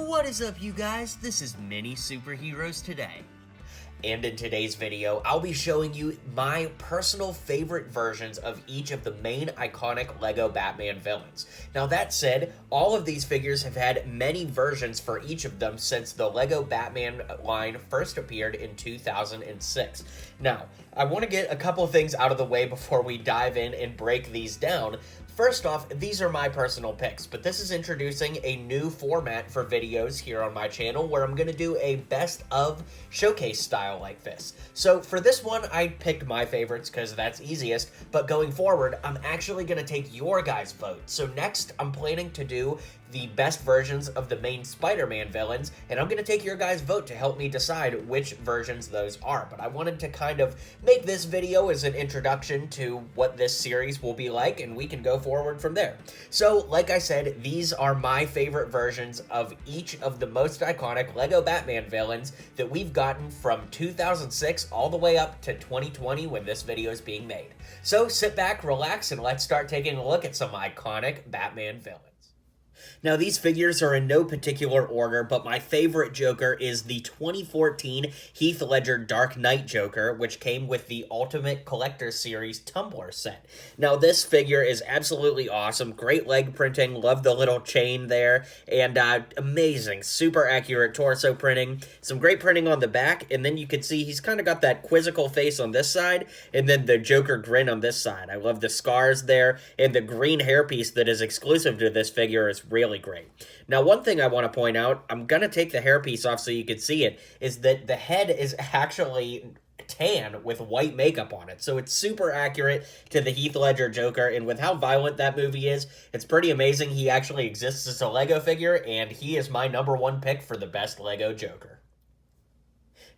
What is up, you guys? This is Mini Superheroes Today. And in today's video, I'll be showing you my personal favorite versions of each of the main iconic LEGO Batman villains. Now that said, all of these figures have had many versions for each of them since the LEGO Batman line first appeared in 2006. Now, I want to get a couple of things out of the way before we dive in and break these down. First off, these are my personal picks, but this is introducing a new format for videos here on my channel where I'm going to do a best of showcase style like this. So for this one, I picked my favorites because that's easiest, but going forward, I'm actually going to take your guys' vote. So next, I'm planning to do the best versions of the main Spider-Man villains, and I'm going to take your guys' vote to help me decide which versions those are. But I wanted to kind of make this video as an introduction to what this series will be like, and we can go forward from there. So, like I said, these are my favorite versions of each of the most iconic LEGO Batman villains that we've gotten from 2006 all the way up to 2020 when this video is being made. So sit back, relax, and let's start taking a look at some iconic Batman villains. Now, these figures are in no particular order, but my favorite Joker is the 2014 Heath Ledger Dark Knight Joker, which came with the Ultimate Collector Series tumbler set. Now, this figure is absolutely awesome. Great leg printing, love the little chain there, and amazing, super accurate torso printing. Some great printing on the back, and then you can see he's kind of got that quizzical face on this side, and then the Joker grin on this side. I love the scars there, and the green hairpiece that is exclusive to this figure is really great. Now, one thing I want to point out, I'm going to take the hairpiece off so you can see it, is that the head is actually tan with white makeup on it. So it's super accurate to the Heath Ledger Joker, and with how violent that movie is, it's pretty amazing he actually exists as a LEGO figure, and he is my #1 pick for the best LEGO Joker.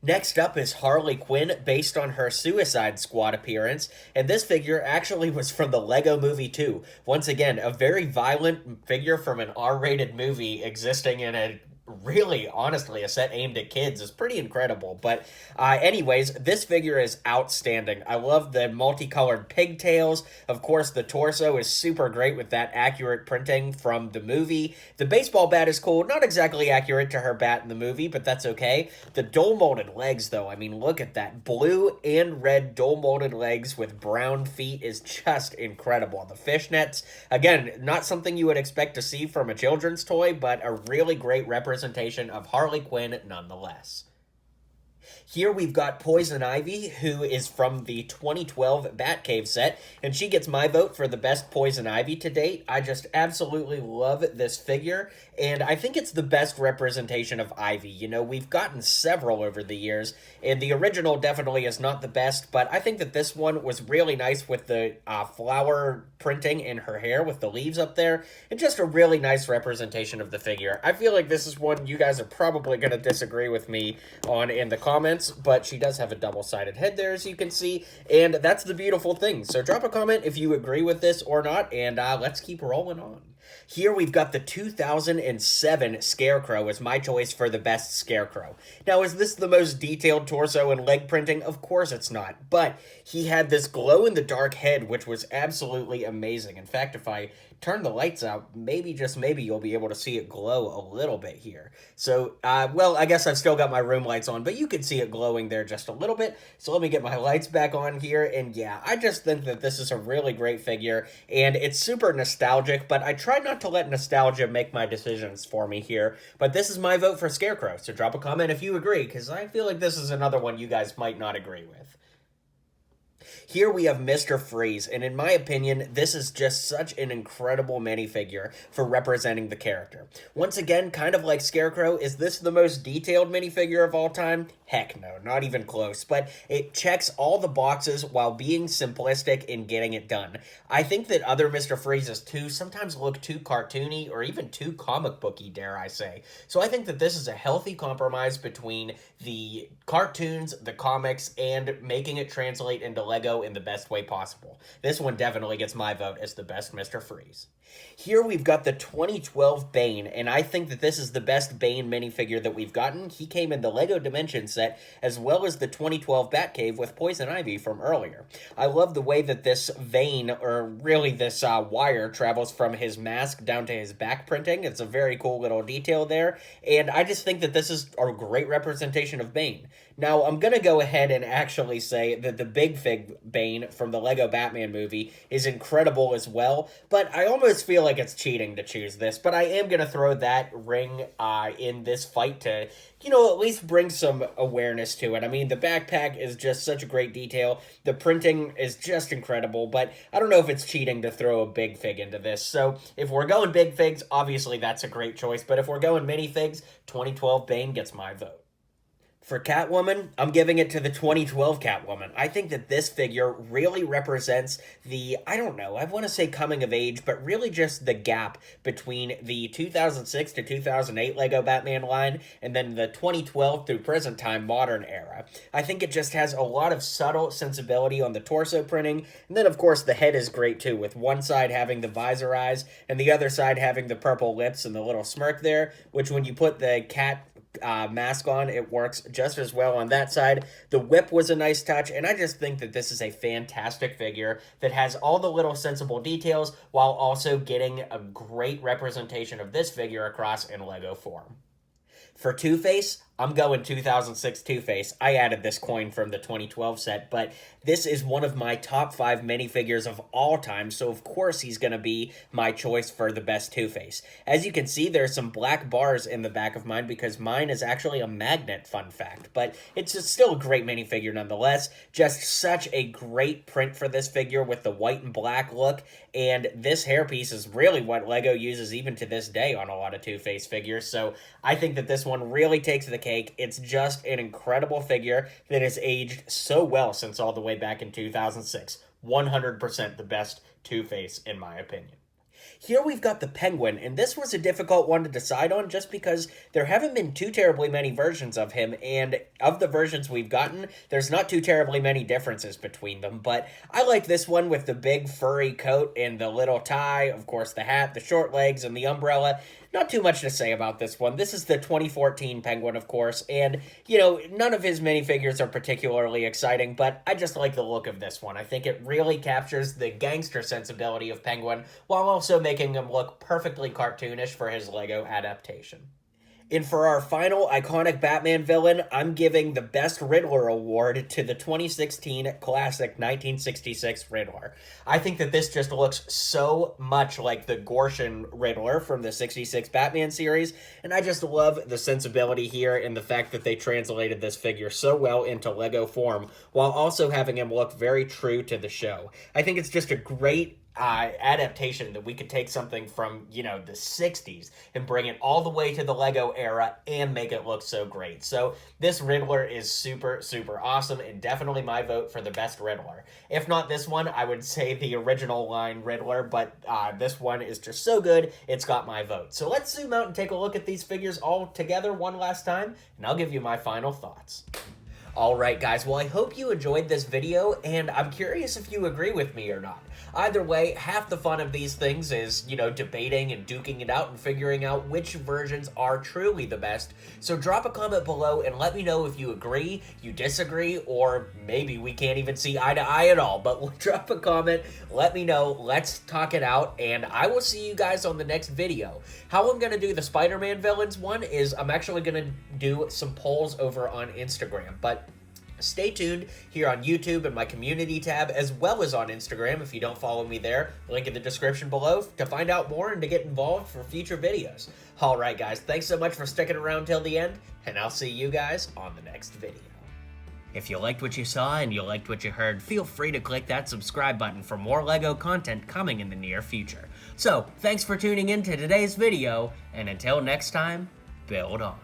Next up is Harley Quinn, based on her Suicide Squad appearance, and this figure actually was from the LEGO Movie 2. Once again, a very violent figure from an R-rated movie existing in a really, honestly, a set aimed at kids is pretty incredible. But anyways, this figure is outstanding. I love the multicolored pigtails. Of course, the torso is super great with that accurate printing from the movie. The baseball bat is cool. Not exactly accurate to her bat in the movie, but that's okay. The dual-molded legs, though, I mean, look at that. Blue and red dual-molded legs with brown feet is just incredible. The fishnets, again, not something you would expect to see from a children's toy, but a really great representation of Harley Quinn nonetheless. Here we've got Poison Ivy, who is from the 2012 Batcave set, and she gets my vote for the best Poison Ivy to date. I just absolutely love this figure, and I think it's the best representation of Ivy. You know, we've gotten several over the years, and the original definitely is not the best, but I think that this one was really nice with the flower printing in her hair with the leaves up there, and just a really nice representation of the figure. I feel like this is one you guys are probably going to disagree with me on in the comments, but she does have a double-sided head there, as you can see, and that's the beautiful thing. So drop a comment if you agree with this or not, and let's keep rolling on. Here we've got the 2007 Scarecrow as my choice for the best Scarecrow. Now, is this the most detailed torso and leg printing? Of course it's not, but he had this glow-in-the-dark head, which was absolutely amazing. In fact, if I turn the lights out, maybe, just maybe, you'll be able to see it glow a little bit here. So, well, I guess I've still got my room lights on, but you can see it glowing there just a little bit. So let me get my lights back on here, and yeah, I just think that this is a really great figure, and it's super nostalgic, but I try not to let nostalgia make my decisions for me here. But this is my vote for Scarecrow, so drop a comment if you agree, because I feel like this is another one you guys might not agree with. Here we have Mr. Freeze, and in my opinion, this is just such an incredible minifigure for representing the character. Once again, kind of like Scarecrow, is this the most detailed minifigure of all time? Heck no, not even close, but it checks all the boxes while being simplistic in getting it done. I think that other Mr. Freezes too sometimes look too cartoony or even too comic booky, dare I say. So I think that this is a healthy compromise between the cartoons, the comics, and making it translate into LEGO in the best way possible. This one definitely gets my vote as the best Mr. Freeze. Here we've got the 2012 Bane, and I think that this is the best Bane minifigure that we've gotten. He came in the LEGO Dimension set, as well as the 2012 Batcave with Poison Ivy from earlier. I love the way that this vein, or really this wire, travels from his mask down to his back printing. It's a very cool little detail there, and I just think that this is a great representation of Bane. Now, I'm going to go ahead and actually say that the Big Fig Bane from the LEGO Batman movie is incredible as well, but I almost feel like it's cheating to choose this, but I am going to throw that ring in this fight to, at least bring some awareness to it. I mean, the backpack is just such a great detail. The printing is just incredible, but I don't know if it's cheating to throw a Big Fig into this. So if we're going Big Figs, obviously that's a great choice, but if we're going minifigs, 2012 Bane gets my vote. For Catwoman, I'm giving it to the 2012 Catwoman. I think that this figure really represents the, I want to say coming of age, but really just the gap between the 2006 to 2008 LEGO Batman line and then the 2012 through present time modern era. I think it just has a lot of subtle sensibility on the torso printing, and then of course the head is great too, with one side having the visor eyes and the other side having the purple lips and the little smirk there, which when you put the cat mask on, it works just as well on that side. The whip was a nice touch, and I just think that this is a fantastic figure that has all the little sensible details while also getting a great representation of this figure across in LEGO form. For Two-Face, I'm going 2006 Two-Face. I added this coin from the 2012 set, but this is one of my top 5 minifigures of all time, so of course he's going to be my choice for the best Two-Face. As you can see, there's some black bars in the back of mine because mine is actually a magnet, fun fact, but it's still a great minifigure nonetheless. Just such a great print for this figure with the white and black look, and this hairpiece is really what LEGO uses even to this day on a lot of Two-Face figures, so I think that this one really takes the cake. It's just an incredible figure that has aged so well since all the way back in 2006. 100% the best Two-Face in my opinion. Here we've got the Penguin, and this was a difficult one to decide on just because there haven't been too terribly many versions of him, and of the versions we've gotten, there's not too terribly many differences between them, but I like this one with the big furry coat and the little tie, of course the hat, the short legs, and the umbrella. Not too much to say about this one. This is the 2014 Penguin, of course, and, none of his minifigures are particularly exciting, but I just like the look of this one. I think it really captures the gangster sensibility of Penguin, while also making him look perfectly cartoonish for his LEGO adaptation. And for our final iconic Batman villain, I'm giving the Best Riddler award to the 2016 classic 1966 Riddler. I think that this just looks so much like the Gaussian Riddler from the 66 Batman series, and I just love the sensibility here and the fact that they translated this figure so well into LEGO form, while also having him look very true to the show. I think it's just a great adaptation that we could take something from, the 60s and bring it all the way to the LEGO era and make it look so great. So this Riddler is super, super awesome and definitely my vote for the best Riddler. If not this one, I would say the original line Riddler, but this one is just so good, it's got my vote. So let's zoom out and take a look at these figures all together one last time, and I'll give you my final thoughts. Alright guys, well I hope you enjoyed this video, and I'm curious if you agree with me or not. Either way, half the fun of these things is, debating and duking it out and figuring out which versions are truly the best. So drop a comment below and let me know if you agree, you disagree, or maybe we can't even see eye to eye at all. But drop a comment, let me know, let's talk it out, and I will see you guys on the next video. How I'm going to do the Spider-Man villains one is I'm actually going to do some polls over on Instagram, but stay tuned here on YouTube and my community tab, as well as on Instagram if you don't follow me there. Link in the description below to find out more and to get involved for future videos. Alright guys, thanks so much for sticking around till the end, and I'll see you guys on the next video. If you liked what you saw and you liked what you heard, feel free to click that subscribe button for more LEGO content coming in the near future. So, thanks for tuning in to today's video, and until next time, build on.